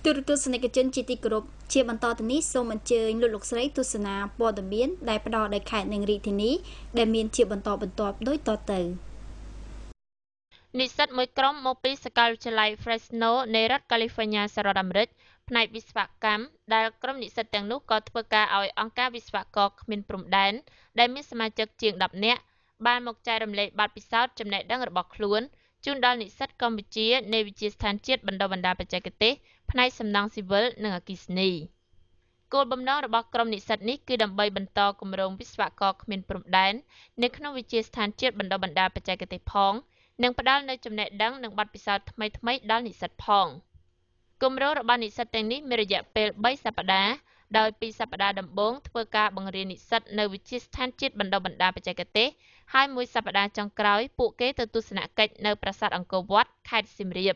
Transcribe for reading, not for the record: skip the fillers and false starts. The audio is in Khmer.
ទូរទស្សនិកជនជាទីគោរពជាបន្តទៅនេះសូមអញ្ជើញលោកស្រីទស្សនាព័ត៌មានដែលផ្ដល់ដោយខេត្តនិងរាជធានីដែលមានជាបន្តបន្ទាប់ដូចតទៅនិស្សិតមួយក្រុមមកពីសាកលវិទ្យាល័យ Fresno នៃរដ្ឋ California សហរដ្ឋអាមេរិកផ្នែកវិស្វកម្មដែលក្រុមនិស្សិតទាំងនោះក៏ធ្វើការឲ្យអង្គការវិស្វករគ្មានព្រំដែនដែលមានសមាជិកជាង10នាក់បានមកចែករំលែកបទពិសោធន៍ចំណេះដឹងរបស់ខ្លួនជូនដល់និស្សិតកម្ពុជានៃវិទ្យាស្ថានជាតិបណ្ដុះបណ្ដាលបច្ចេកទេសផ្នែកសំណង់ស៊ីវិលនិងអគ្គិសនីគោលបំណងរបស់ក្រុមនិស្សិតនេះគឺដើម្បីបន្តគម្រោងវិស្វករគ្មានព្រំដែននៅក្នុងវិទ្យាស្ថានជាតិបណ្ដុះបណ្ដាលបច្ចេកទេសផងនិងផ្ដល់នូវចំណេះដឹងនិងបទពិសោធន៍ថ្មីៗដល់និស្សិតផងគម្រោងរបស់និស្សិតទាំងនេះមានរយៈពេល3សប្តាហ៍ដោយ2សប្តាហ៍ដំបូងធ្វើការបង្រៀននិស្សិតនៅវិទ្យាស្ថានជាតិបណ្ដុះបណ្ដាលបច្ចេកទេសហើយមួយសប្តាហ៍ចុងក្រោយពួកគេទៅទស្សនកិច្ចនៅប្រាសាទអង្គរវត្តខេត្តសៀមរាប